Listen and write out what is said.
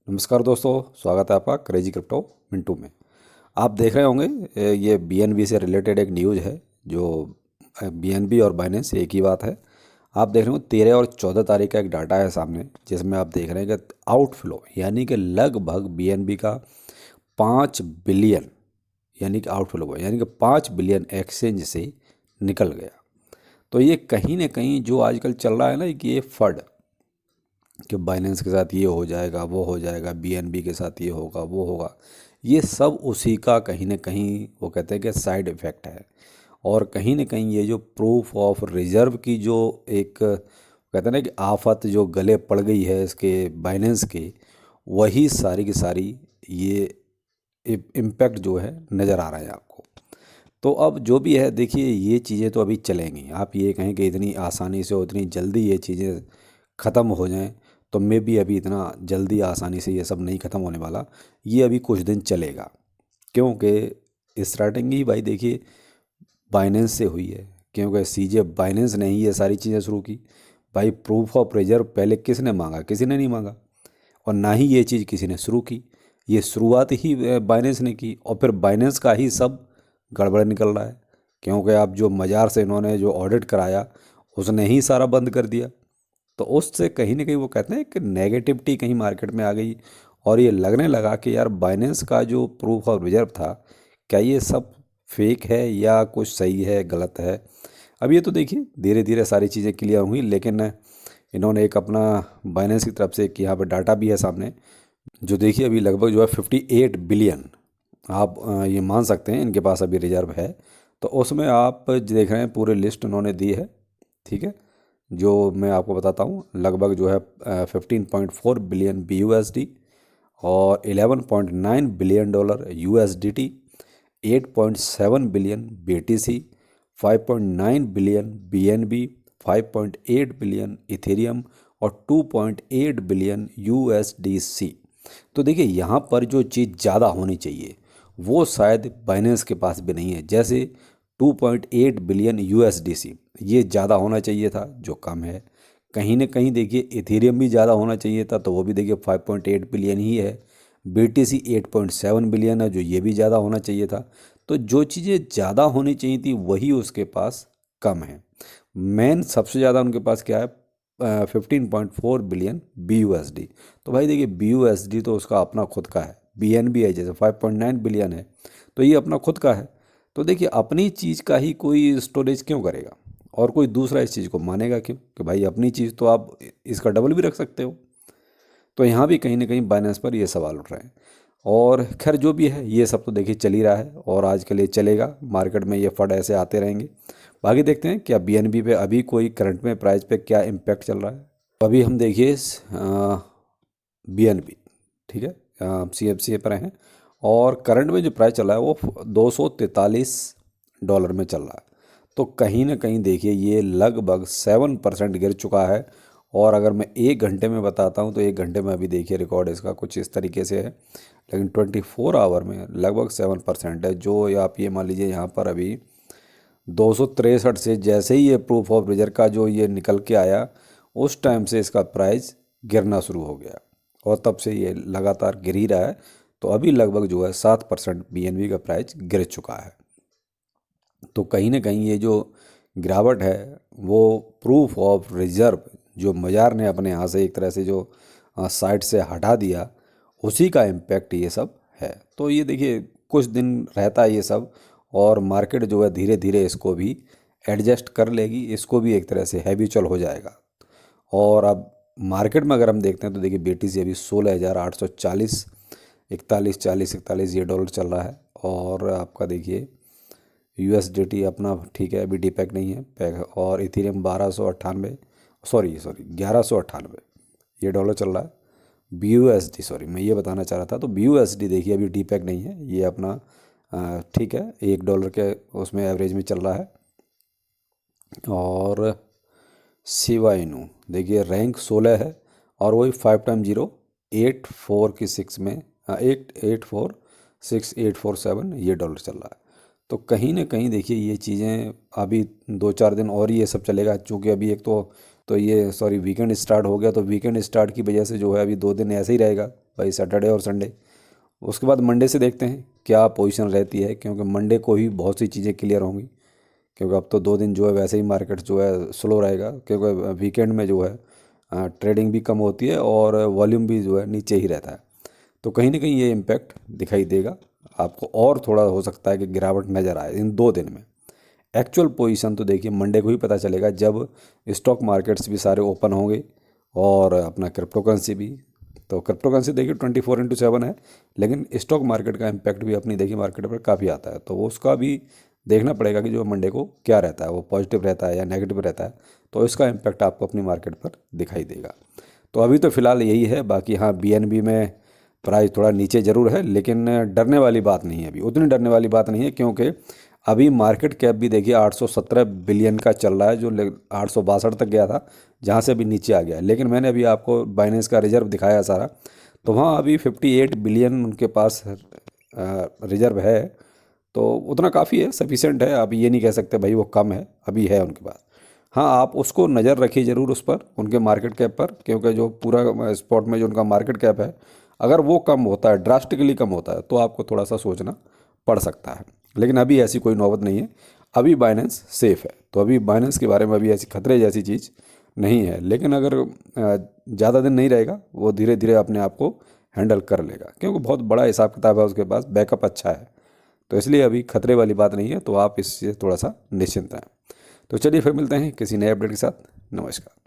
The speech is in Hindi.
नमस्कार दोस्तों, स्वागत है आपका क्रेजी क्रिप्टो मिंटू में। आप देख रहे होंगे ये बीएनबी से रिलेटेड एक न्यूज़ है। जो बीएनबी और बाइनेंस एक ही बात है। आप देख रहे हो 13 और 14 तारीख का एक डाटा है सामने, जिसमें आप देख रहे हैं कि आउटफ्लो यानी कि लगभग बीएनबी का 5 बिलियन, यानी कि आउटफ्लो हुआ, यानी कि 5 बिलियन एक्सचेंज से निकल गया। तो ये कहीं ना कहीं जो आजकल चल रहा है ना कि ये फंड, कि बाइनेंस के साथ ये हो जाएगा, वो हो जाएगा, बीएनबी के साथ ये होगा, वो होगा, ये सब उसी का कहीं ना कहीं वो कहते हैं कि साइड इफ़ेक्ट है। और कहीं ना कहीं ये जो प्रूफ ऑफ रिजर्व की जो एक कहते हैं ना कि आफत जो गले पड़ गई है इसके बाइनेंस के, वही सारी की सारी ये इम्पैक्ट जो है नज़र आ रहा है आपको। तो अब जो भी है देखिए, ये चीज़ें तो अभी चलेंगी। आप ये कहें कि इतनी आसानी से और इतनी जल्दी ये चीज़ें ख़त्म हो जाएं, तो मे भी अभी इतना जल्दी आसानी से ये सब नहीं ख़त्म होने वाला। ये अभी कुछ दिन चलेगा, क्योंकि स्टार्टिंग ही भाई देखिए बाइनेंस से हुई है। क्योंकि सीजे बाइनेंस ने ही ये सारी चीज़ें शुरू की। भाई प्रूफ ऑफ रिजर्व पहले किसने मांगा? किसी ने नहीं मांगा। और ना ही ये चीज़ किसी ने शुरू की। ये शुरुआत ही बाइनेंस ने की, और फिर बाइनेंस का ही सब गड़बड़ निकल रहा है। क्योंकि अब जो मज़ार से इन्होंने जो ऑडिट कराया, उसने ही सारा बंद कर दिया। तो उससे कहीं ना कहीं वो कहते हैं कि नेगेटिविटी कहीं मार्केट में आ गई, और ये लगने लगा कि यार बाइनेंस का जो प्रूफ ऑफ रिजर्व था, क्या ये सब फेक है या कुछ सही है, गलत है। अब ये तो देखिए धीरे धीरे सारी चीज़ें क्लियर हुई, लेकिन इन्होंने एक अपना बाइनेंस की तरफ से एक यहाँ पर डाटा भी है सामने, जो देखिए अभी लगभग जो है 58 बिलियन, आप ये मान सकते हैं इनके पास अभी रिजर्व है। तो उसमें आप देख रहे हैं पूरी लिस्ट उन्होंने दी है। ठीक है, जो मैं आपको बताता हूँ, लगभग जो है 15.4 बिलियन BUSD, और 11.9 billion USDT, 8.7 billion BTC, 5.9 billion BNB, 5.8 billion Ethereum, और 2.8 बिलियन USDC। तो देखिए यहाँ पर जो चीज़ ज़्यादा होनी चाहिए वो शायद बाइनेंस के पास भी नहीं है। जैसे 2.8 बिलियन USDC, ये ज़्यादा होना चाहिए था, जो कम है। कहीं ना कहीं देखिए इथेरियम भी ज़्यादा होना चाहिए था, तो वो भी देखिए 5.8 बिलियन ही है। BTC 8.7 बिलियन है, जो ये भी ज़्यादा होना चाहिए था। तो जो चीज़ें ज़्यादा होनी चाहिए थी वही उसके पास कम है। मेन सबसे ज़्यादा उनके पास क्या है? 15.4 बिलियन BUSD। तो भाई देखिए BUSD तो उसका अपना खुद का है, BNB है जैसे 5.9 बिलियन है, तो ये अपना खुद का है। तो देखिए अपनी चीज़ का ही कोई स्टोरेज क्यों करेगा, और कोई दूसरा इस चीज़ को मानेगा क्यों? कि भाई अपनी चीज़ तो आप इसका डबल भी रख सकते हो। तो यहाँ भी कहीं ना कहीं बाइनेंस पर ये सवाल उठ रहे हैं। और खैर जो भी है ये सब तो देखिए चल ही रहा है, और आज के लिए चलेगा। मार्केट में ये फंड ऐसे आते रहेंगे। बाकी देखते हैं क्या बीएनबी पे अभी कोई करंट में प्राइस पे क्या इम्पैक्ट चल रहा है। तो अभी हम देखिए बीएनबी, ठीक है, CFC पर हैं, और करंट में जो प्राइस चल रहा है वो $243 में चल रहा है। तो कहीं ना कहीं देखिए ये लगभग 7% गिर चुका है। और अगर मैं 1 घंटे में बताता हूँ तो 1 घंटे में अभी देखिए रिकॉर्ड इसका कुछ इस तरीके से है, लेकिन 24 आवर में लगभग 7% है। जो आप ये मान लीजिए यहाँ पर अभी 263 से जैसे ही ये प्रूफ ऑफ रिजर्व का जो ये निकल के आया, उस टाइम से इसका प्राइस गिरना शुरू हो गया, और तब से ये लगातार गिर ही रहा है। तो अभी लगभग जो है 7% बीएनबी का प्राइस गिर चुका है। तो कहीं ना कहीं ये जो गिरावट है वो प्रूफ ऑफ रिजर्व जो बाजार ने अपने यहाँ से एक तरह से जो साइड से हटा दिया, उसी का इम्पैक्ट ये सब है। तो ये देखिए कुछ दिन रहता है ये सब, और मार्केट जो है धीरे धीरे इसको भी एडजस्ट कर लेगी, इसको भी एक तरह से हैबिचुअल हो जाएगा। और अब मार्केट में अगर हम देखते हैं तो देखिए BTC अभी 16,840, 41, 40, 41 ये डॉलर चल रहा है। और आपका देखिए USDT अपना ठीक है, अभी डीपैक नहीं है पैक। और इथेरियम 1298, सॉरी सॉरी 1198 ये डॉलर चल रहा है। BUSD, सॉरी मैं ये बताना चाह रहा था, तो BUSD देखिए अभी डीपैक नहीं है, ये अपना ठीक है $1 के उसमें एवरेज में चल रहा है। और शिवाइनू देखिए रैंक 16 है, और वही 5 टाइम 0 8 4 की 6 में 8 8 4 6 8 4 7 ये डॉलर चल रहा है। तो कहीं ना कहीं देखिए ये चीज़ें अभी 2 4 दिन और ही ये सब चलेगा, चूँकि अभी एक तो ये सॉरी वीकेंड स्टार्ट हो गया, तो वीकेंड स्टार्ट की वजह से जो है अभी 2 दिन ऐसे ही रहेगा बाई सैटरडे और संडे। उसके बाद मंडे से देखते हैं क्या पोजीशन रहती है, क्योंकि मंडे को ही बहुत सी चीज़ें क्लियर होंगी, क्योंकि अब तो 2 दिन जो है वैसे ही मार्केट जो है स्लो रहेगा, क्योंकि वीकेंड में जो है ट्रेडिंग भी कम होती है और वॉल्यूम भी जो है नीचे ही रहता है। तो कहीं ना कहीं ये इम्पैक्ट दिखाई देगा आपको, और थोड़ा हो सकता है कि गिरावट नज़र आए इन 2 दिन में। एक्चुअल पोजीशन तो देखिए मंडे को ही पता चलेगा, जब स्टॉक मार्केट्स भी सारे ओपन होंगे और अपना क्रिप्टो करेंसी भी। तो क्रिप्टो करेंसी देखिए 24/7 है, लेकिन स्टॉक मार्केट का इम्पैक्ट भी अपनी देखिए मार्केट पर काफ़ी आता है, तो उसका भी देखना पड़ेगा कि जो मंडे को क्या रहता है, वो पॉजिटिव रहता है या नेगेटिव रहता है, तो इसका इम्पैक्ट आपको अपनी मार्केट पर दिखाई देगा। तो अभी तो फ़िलहाल यही है। बाकी हाँ, बीएनबी में प्राइस थोड़ा नीचे ज़रूर है, लेकिन डरने वाली बात नहीं है, अभी उतनी डरने वाली बात नहीं है, क्योंकि अभी मार्केट कैप भी देखिए 817 बिलियन का चल रहा है, जो 862 तक गया था, जहाँ से अभी नीचे आ गया। लेकिन मैंने अभी आपको बाइनेंस का रिजर्व दिखाया सारा, तो वहाँ अभी 58 बिलियन उनके पास रिजर्व है, तो उतना काफ़ी है, सफिशेंट है। आप ये नहीं कह सकते भाई वो कम है, अभी है उनके पास। हाँ, आप उसको नज़र रखिए ज़रूर उस पर, उनके मार्केट कैप पर, क्योंकि जो पूरा स्पॉट में जो उनका मार्केट कैप है, अगर वो कम होता है, ड्रास्टिकली कम होता है, तो आपको थोड़ा सा सोचना पड़ सकता है। लेकिन अभी ऐसी कोई नौबत नहीं है, अभी बाइनेंस सेफ़ है। तो अभी बाइनेंस के बारे में अभी ऐसी खतरे जैसी चीज़ नहीं है। लेकिन अगर ज़्यादा दिन नहीं रहेगा, वो धीरे धीरे अपने आप को हैंडल कर लेगा, क्योंकि बहुत बड़ा हिसाब किताब है उसके पास, बैकअप अच्छा है। तो इसलिए अभी खतरे वाली बात नहीं है, तो आप इससे थोड़ा सा निश्चिंत रहें। तो चलिए फिर मिलते हैं किसी नए अपडेट के साथ। नमस्कार।